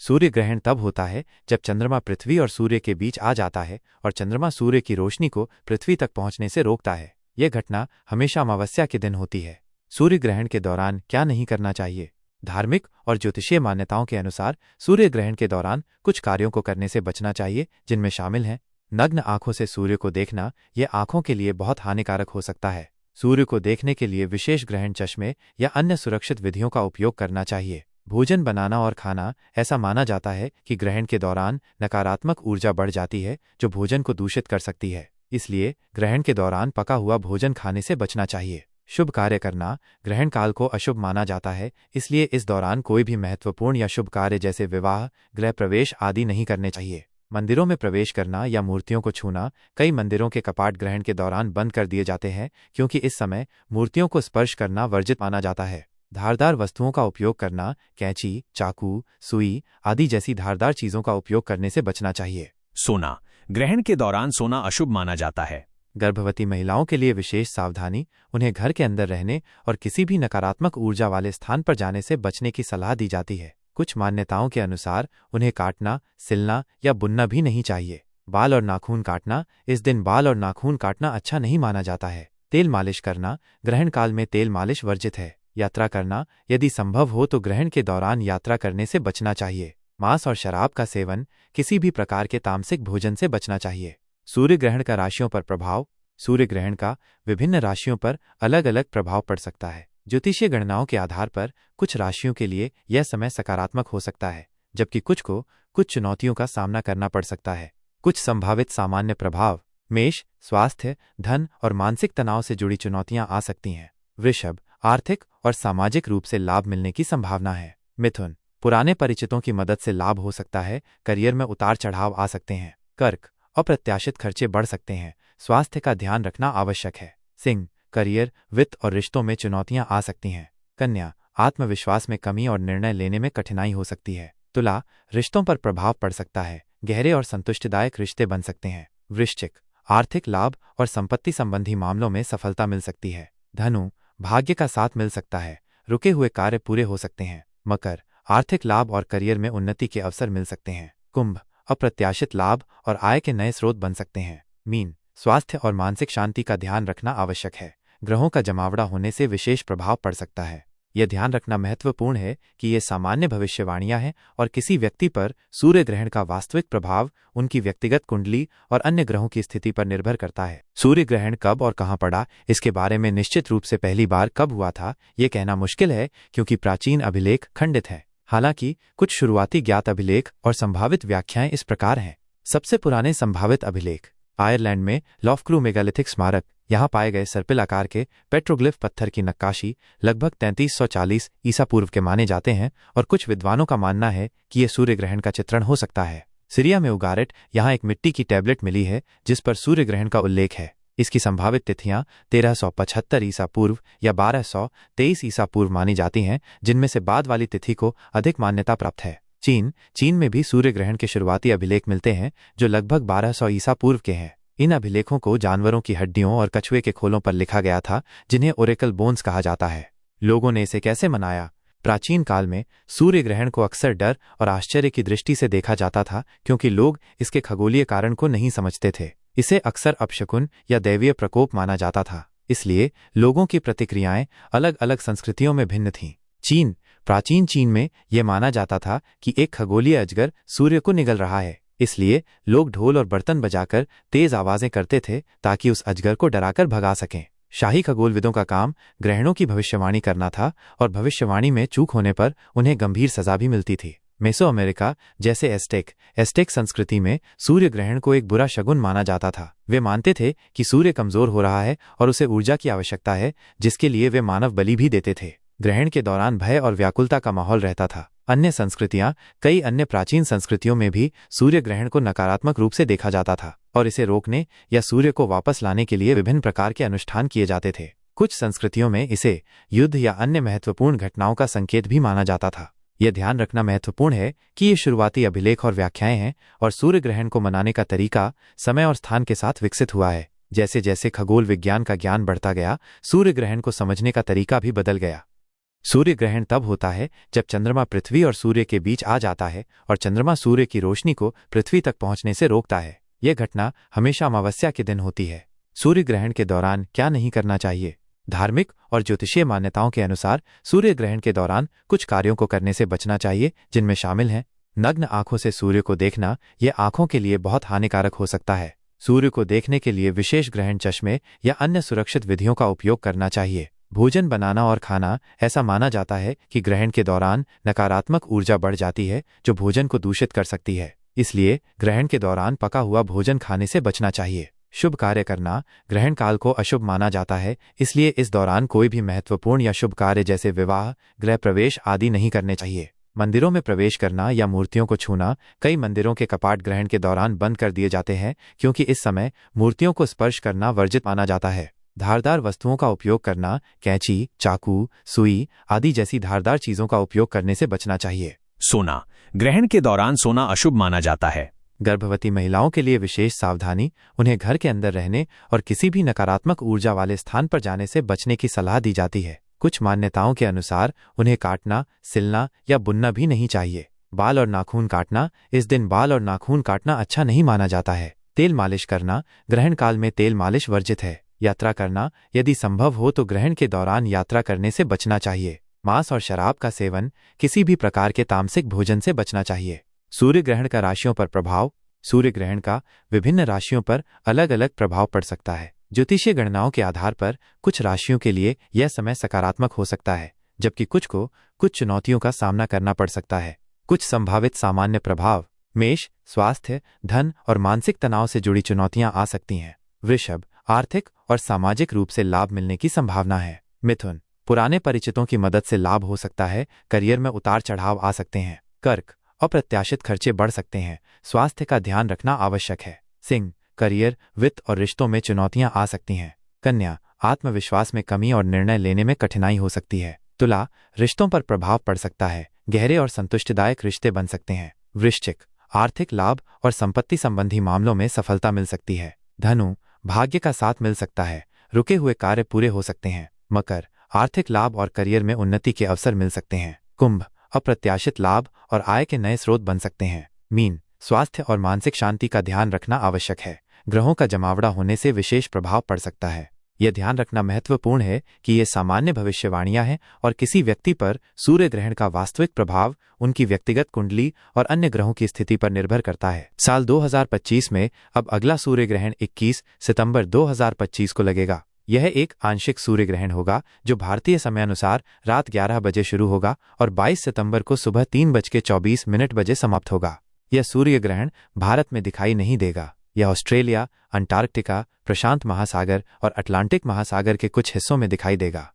सूर्य ग्रहण तब होता है जब चंद्रमा पृथ्वी और सूर्य के बीच आ जाता है और चंद्रमा सूर्य की रोशनी को पृथ्वी तक पहुंचने से रोकता है। यह घटना हमेशा अमावस्या के दिन होती है। सूर्य ग्रहण के दौरान क्या नहीं करना चाहिए? धार्मिक और ज्योतिषीय मान्यताओं के अनुसार सूर्य ग्रहण के दौरान कुछ कार्यों को करने से बचना चाहिए, जिनमें शामिल हैं नग्न आंखों से सूर्य को देखना। यह आंखों के लिए बहुत हानिकारक हो सकता है। सूर्य को देखने के लिए विशेष ग्रहण चश्मे या अन्य सुरक्षित विधियों का उपयोग करना चाहिए। भोजन बनाना और खाना। ऐसा माना जाता है कि ग्रहण के दौरान नकारात्मक ऊर्जा बढ़ जाती है जो भोजन को दूषित कर सकती है, इसलिए ग्रहण के दौरान पका हुआ भोजन खाने से बचना चाहिए। शुभ कार्य करना। ग्रहण काल को अशुभ माना जाता है, इसलिए इस दौरान कोई भी महत्वपूर्ण या शुभ कार्य जैसे विवाह, गृह प्रवेश आदि नहीं करने चाहिए। मंदिरों में प्रवेश करना या मूर्तियों को छूना। कई मंदिरों के कपाट ग्रहण के दौरान बंद कर दिए जाते हैं क्योंकि इस समय मूर्तियों को स्पर्श करना वर्जित माना जाता है। धारदार वस्तुओं का उपयोग करना। कैंची, चाकू, सुई आदि जैसी धारदार चीजों का उपयोग करने से बचना चाहिए। सोना। ग्रहण के दौरान सोना अशुभ माना जाता है। गर्भवती महिलाओं के लिए विशेष सावधानी। उन्हें घर के अंदर रहने और किसी भी नकारात्मक ऊर्जा वाले स्थान पर जाने से बचने की सलाह दी जाती है। कुछ मान्यताओं के अनुसार उन्हें काटना, सिलना या बुनना भी नहीं चाहिए। बाल और नाखून काटना। इस दिन बाल और नाखून काटना अच्छा नहीं माना जाता है। तेल मालिश करना। ग्रहण काल में तेल मालिश वर्जित है। यात्रा करना। यदि संभव हो तो ग्रहण के दौरान यात्रा करने से बचना चाहिए। मांस और शराब का सेवन। किसी भी प्रकार के तामसिक भोजन से बचना चाहिए। सूर्य ग्रहण का राशियों पर प्रभाव। सूर्य ग्रहण का विभिन्न राशियों पर अलग अलग प्रभाव पड़ सकता है। ज्योतिषीय गणनाओं के आधार पर कुछ राशियों के लिए यह समय सकारात्मक हो सकता है, जबकि कुछ को कुछ चुनौतियों का सामना करना पड़ सकता है। कुछ संभावित सामान्य प्रभाव। मेष, स्वास्थ्य, धन और मानसिक तनाव से जुड़ी चुनौतियां आ सकती हैं। वृषभ, आर्थिक और सामाजिक रूप से लाभ मिलने की संभावना है। मिथुन, पुराने परिचितों की मदद से लाभ हो सकता है। करियर में उतार चढ़ाव आ सकते हैं। कर्क, अप्रत्याशित खर्चे बढ़ सकते हैं। स्वास्थ्य का ध्यान रखना आवश्यक है। सिंह, करियर, वित्त और रिश्तों में चुनौतियां आ सकती हैं। कन्या, आत्मविश्वास में कमी और निर्णय लेने में कठिनाई हो सकती है। तुला, रिश्तों पर प्रभाव पड़ सकता है। गहरे और संतुष्टिदायक रिश्ते बन सकते हैं। वृश्चिक, आर्थिक लाभ और संपत्ति संबंधी मामलों में सफलता मिल सकती है। धनु, भाग्य का साथ मिल सकता है। रुके हुए कार्य पूरे हो सकते हैं। मकर, आर्थिक लाभ और करियर में उन्नति के अवसर मिल सकते हैं। कुंभ, अप्रत्याशित लाभ और आय के नए स्रोत बन सकते हैं। मीन, स्वास्थ्य और मानसिक शांति का ध्यान रखना आवश्यक है। ग्रहों का जमावड़ा होने से विशेष प्रभाव पड़ सकता है। यह ध्यान रखना महत्वपूर्ण है कि ये सामान्य भविष्यवाणियां हैं और किसी व्यक्ति पर सूर्य ग्रहण का वास्तविक प्रभाव उनकी व्यक्तिगत कुंडली और अन्य ग्रहों की स्थिति पर निर्भर करता है। सूर्य ग्रहण कब और कहां पड़ा, इसके बारे में निश्चित रूप से पहली बार कब हुआ था, ये कहना मुश्किल है क्योंकि प्राचीन अभिलेख खंडित है। हालांकि कुछ शुरुआती ज्ञात अभिलेख और संभावित व्याख्याएं इस प्रकार हैं। सबसे पुराने संभावित अभिलेख। आयरलैंड में लॉफ्क्रू मेगालिथिक स्मारक। यहाँ पाए गए सर्पिल आकार के पेट्रोग्लिफ पत्थर की नक्काशी लगभग 3340 ईसा पूर्व के माने जाते हैं और कुछ विद्वानों का मानना है कि यह सूर्य ग्रहण का चित्रण हो सकता है। सीरिया में उगारेट यहाँ एक मिट्टी की टैबलेट मिली है जिस पर सूर्य ग्रहण का उल्लेख है। इसकी संभावित तिथियां 1375 ईसा पूर्व या 1223 ईसा पूर्व मानी जाती हैं, जिनमें से बाद वाली तिथि को अधिक मान्यता प्राप्त है। चीन में भी सूर्य ग्रहण के शुरुआती अभिलेख मिलते हैं जो लगभग 1200 ईसा पूर्व के हैं। इन अभिलेखों को जानवरों की हड्डियों और कछुए के खोलों पर लिखा गया था, जिन्हें ओरेकल बोन्स कहा जाता है। लोगों ने इसे कैसे मनाया? प्राचीन काल में सूर्य ग्रहण को अक्सर डर और आश्चर्य की दृष्टि से देखा जाता था क्योंकि लोग इसके खगोलीय कारण को नहीं समझते थे। इसे अक्सर अपशकुन या दैवीय प्रकोप माना जाता था, इसलिए लोगों की प्रतिक्रियाएं अलग अलग संस्कृतियों में भिन्न थीं। प्राचीन चीन में यह माना जाता था कि एक खगोलीय अजगर सूर्य को निगल रहा है, इसलिए लोग ढोल और बर्तन बजाकर तेज आवाजें करते थे ताकि उस अजगर को डराकर भगा सकें। शाही खगोलविदों का काम ग्रहणों की भविष्यवाणी करना था और भविष्यवाणी में चूक होने पर उन्हें गंभीर सजा भी मिलती थी। मेसो अमेरिका जैसे एस्टेक संस्कृति में सूर्य ग्रहण को एक बुरा शगुन माना जाता था। वे मानते थे कि सूर्य कमजोर हो रहा है और उसे ऊर्जा की आवश्यकता है, जिसके लिए वे मानव बलि भी देते थे। ग्रहण के दौरान भय और व्याकुलता का माहौल रहता था। अन्य संस्कृतियां, कई अन्य प्राचीन संस्कृतियों में भी सूर्य ग्रहण को नकारात्मक रूप से देखा जाता था और इसे रोकने या सूर्य को वापस लाने के लिए विभिन्न प्रकार के अनुष्ठान किए जाते थे। कुछ संस्कृतियों में इसे युद्ध या अन्य महत्वपूर्ण घटनाओं का संकेत भी माना जाता था। यह ध्यान रखना महत्वपूर्ण है कि ये शुरुआती अभिलेख और व्याख्याएं हैं और सूर्य ग्रहण को मनाने का तरीका समय और स्थान के साथ विकसित हुआ है। जैसे जैसे खगोल विज्ञान का ज्ञान बढ़ता गया, सूर्य ग्रहण को समझने का तरीका भी बदल गया। सूर्य ग्रहण तब होता है जब चंद्रमा पृथ्वी और सूर्य के बीच आ जाता है और चंद्रमा सूर्य की रोशनी को पृथ्वी तक पहुंचने से रोकता है। यह घटना हमेशा अमावस्या के दिन होती है। सूर्य ग्रहण के दौरान क्या नहीं करना चाहिए? धार्मिक और ज्योतिषीय मान्यताओं के अनुसार सूर्य ग्रहण के दौरान कुछ कार्यों को करने से बचना चाहिए, जिनमें शामिल हैं नग्न आंखों से सूर्य को देखना। यह आंखों के लिए बहुत हानिकारक हो सकता है। सूर्य को देखने के लिए विशेष ग्रहण चश्मे या अन्य सुरक्षित विधियों का उपयोग करना चाहिए। भोजन बनाना और खाना, ऐसा माना जाता है कि ग्रहण के दौरान नकारात्मक ऊर्जा बढ़ जाती है जो भोजन को दूषित कर सकती है। इसलिए ग्रहण के दौरान पका हुआ भोजन खाने से बचना चाहिए। शुभ कार्य करना, ग्रहण काल को अशुभ माना जाता है, इसलिए इस दौरान कोई भी महत्वपूर्ण या शुभ कार्य जैसे विवाह, गृह प्रवेश आदि नहीं करने चाहिए। मंदिरों में प्रवेश करना या मूर्तियों को छूना, कई मंदिरों के कपाट ग्रहण के दौरान बंद कर दिए जाते हैं क्योंकि इस समय मूर्तियों को स्पर्श करना वर्जित माना जाता है। धारदार वस्तुओं का उपयोग करना, कैंची, चाकू, सुई आदि जैसी धारदार चीजों का उपयोग करने से बचना चाहिए। सोना, ग्रहण के दौरान सोना अशुभ माना जाता है। गर्भवती महिलाओं के लिए विशेष सावधानी, उन्हें घर के अंदर रहने और किसी भी नकारात्मक ऊर्जा वाले स्थान पर जाने से बचने की सलाह दी जाती है। कुछ मान्यताओं के अनुसार उन्हें काटना, सिलना या बुनना भी नहीं चाहिए। बाल और नाखून काटना, इस दिन बाल और नाखून काटना अच्छा नहीं माना जाता है। तेल मालिश करना, ग्रहण काल में तेल मालिश वर्जित है। यात्रा करना, यदि संभव हो तो ग्रहण के दौरान यात्रा करने से बचना चाहिए। मांस और शराब का सेवन, किसी भी प्रकार के तामसिक भोजन से बचना चाहिए। सूर्य ग्रहण का राशियों पर प्रभाव। सूर्य ग्रहण का विभिन्न राशियों पर अलग अलग प्रभाव पड़ सकता है। ज्योतिषीय गणनाओं के आधार पर कुछ राशियों के लिए यह समय सकारात्मक हो सकता है, जबकि कुछ को कुछ चुनौतियों का सामना करना पड़ सकता है। कुछ संभावित सामान्य प्रभाव। मेष, स्वास्थ्य, धन और मानसिक तनाव से जुड़ी चुनौतियां आ सकती हैं। वृषभ, आर्थिक और सामाजिक रूप से लाभ मिलने की संभावना है। मिथुन, पुराने परिचितों की मदद से लाभ हो सकता है, करियर में उतार चढ़ाव आ सकते हैं। कर्क, अप्रत्याशित खर्चे बढ़ सकते हैं, स्वास्थ्य का ध्यान रखना आवश्यक है। सिंह, करियर, वित्त और रिश्तों में चुनौतियां आ सकती हैं। कन्या, आत्मविश्वास में कमी और निर्णय लेने में कठिनाई हो सकती है। तुला, रिश्तों पर प्रभाव पड़ सकता है, गहरे और संतुष्टिदायक रिश्ते बन सकते हैं। वृश्चिक, आर्थिक लाभ और संपत्ति संबंधी मामलों में सफलता मिल सकती है। धनु, भाग्य का साथ मिल सकता है, रुके हुए कार्य पूरे हो सकते हैं। मकर, आर्थिक लाभ और करियर में उन्नति के अवसर मिल सकते हैं। कुंभ, अप्रत्याशित लाभ और आय के नए स्रोत बन सकते हैं। मीन, स्वास्थ्य और मानसिक शांति का ध्यान रखना आवश्यक है, ग्रहों का जमावड़ा होने से विशेष प्रभाव पड़ सकता है। यह ध्यान रखना महत्वपूर्ण है कि ये सामान्य भविष्यवाणियां हैं और किसी व्यक्ति पर सूर्य ग्रहण का वास्तविक प्रभाव उनकी व्यक्तिगत कुंडली और अन्य ग्रहों की स्थिति पर निर्भर करता है। साल 2025 में अब अगला सूर्य ग्रहण 21 सितंबर 2025 को लगेगा। यह एक आंशिक सूर्य ग्रहण होगा जो भारतीय समयानुसार रात 11 बजे शुरू होगा और 22 सितंबर को सुबह 3:24 बजे समाप्त होगा। यह सूर्य ग्रहण भारत में दिखाई नहीं देगा। यह ऑस्ट्रेलिया, अंटार्कटिका, प्रशांत महासागर और अटलांटिक महासागर के कुछ हिस्सों में दिखाई देगा।